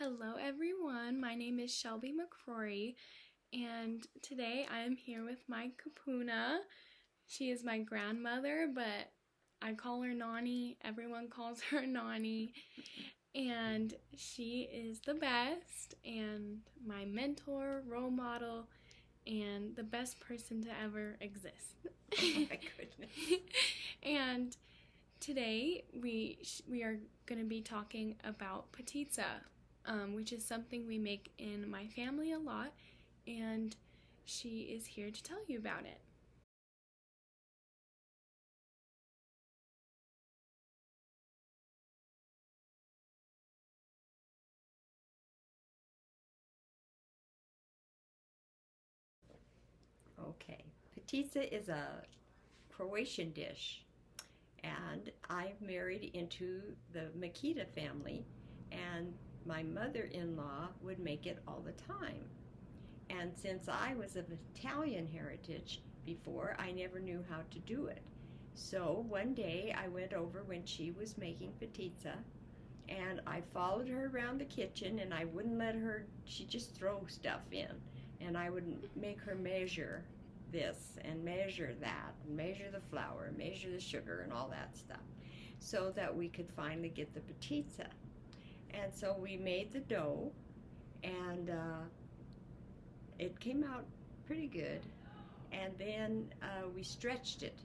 Hello everyone, my name is Shelby McCrory and today I am here with my Kupuna. She is my grandmother, but I call her Nani, everyone calls her Nani, and she is the best and my mentor, role model, and the best person to ever exist. Oh my goodness. And today we are going to be talking about Potica, which is something we make in my family a lot, and she is here to tell you about it. Okay, Potica is a Croatian dish, and I married into the Makita family, and my mother-in-law would make it all the time. And since I was of Italian heritage before, I never knew how to do it. So one day I went over when she was making Potica, and I followed her around the kitchen, and I wouldn't let her, she'd just throw stuff in, and I would make her measure this and measure that, and measure the flour, measure the sugar, and all that stuff, so that we could finally get the Potica. And so we made the dough, and it came out pretty good, and then we stretched it.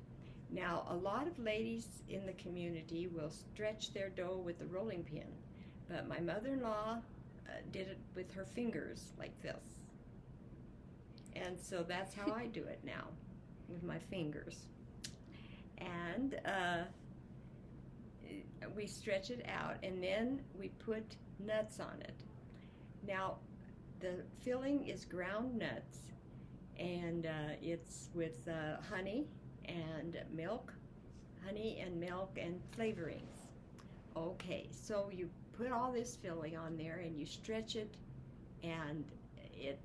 Now, a lot of ladies in the community will stretch their dough with a rolling pin, but my mother-in-law did it with her fingers like this. And so that's how I do it now, with my fingers. And we stretch it out, and then we put nuts on it. Now, the filling is ground nuts, and it's with honey and milk and flavorings. Okay, so you put all this filling on there and you stretch it, and it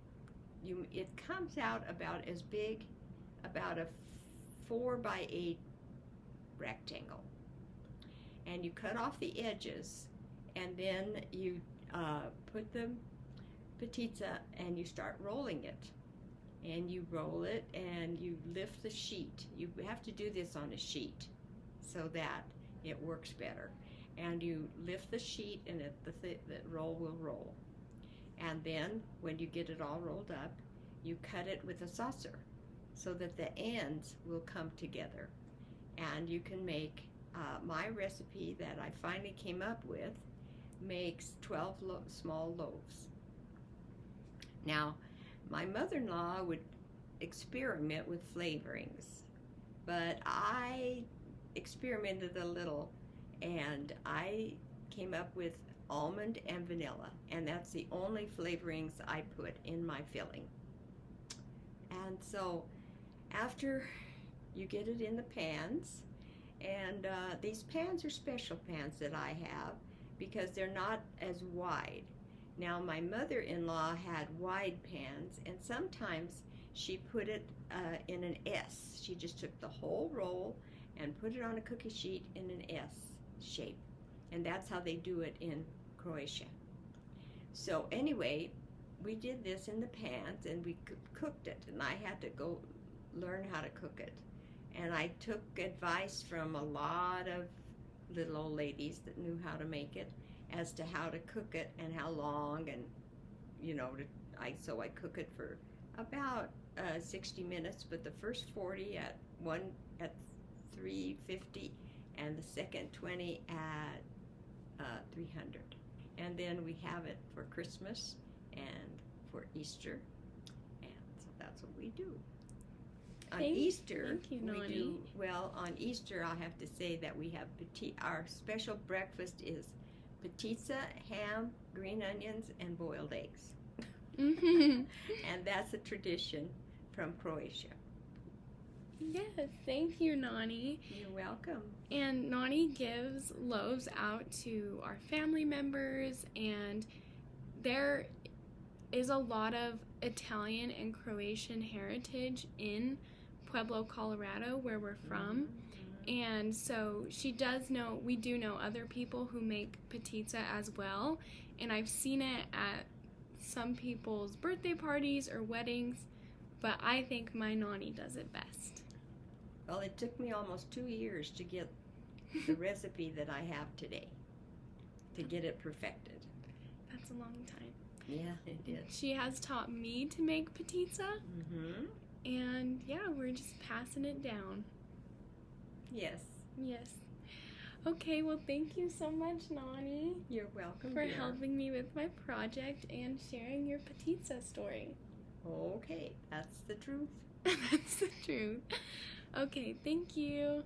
comes out about as big, about a 4x8 rectangle. And you cut off the edges, and then you put the Potica and you start rolling it. And you roll it and you lift the sheet. You have to do this on a sheet so that it works better. And you lift the sheet, and the roll will roll. And then when you get it all rolled up, you cut it with a saucer so that the ends will come together. And you can make, my recipe that I finally came up with makes 12 small loaves. Now, my mother-in-law would experiment with flavorings, but I experimented a little, and I came up with almond and vanilla, and that's the only flavorings I put in my filling. And so after you get it in the pans, and these pans are special pans that I have because they're not as wide. Now, my mother-in-law had wide pans, and sometimes she put it in an S. She just took the whole roll and put it on a cookie sheet in an S shape. And that's how they do it in Croatia. So anyway, we did this in the pans, and we cooked it, and I had to go learn how to cook it. And I took advice from a lot of little old ladies that knew how to make it, as to how to cook it and how long, and so I cook it for about 60 minutes, but the first 40 at 350, and the second 20 at 300. And then we have it for Christmas and for Easter, and so that's what we do. On Easter, thank you, we do, well, on Easter I have to say that we have our special breakfast is Potica, ham, green onions, and boiled eggs. And that's a tradition from Croatia. Yes, thank you, Nani. You're welcome. And Nani gives loaves out to our family members, and there is a lot of Italian and Croatian heritage in Pueblo, Colorado, where we're from. And so she does know, we do know other people who make Potica as well, and I've seen it at some people's birthday parties or weddings, but I think my Nani does it best. Well, it took me almost 2 years to get the recipe that I have today, to get it perfected. That's a long time. Yeah, it did. She has taught me to make Potica, and yeah, we're just passing it down. Yes. Yes. Okay, well, thank you so much, Nani. You're welcome, for dear. helping me with my project and sharing your Potica story. Okay, that's the truth. That's the truth. Okay, thank you.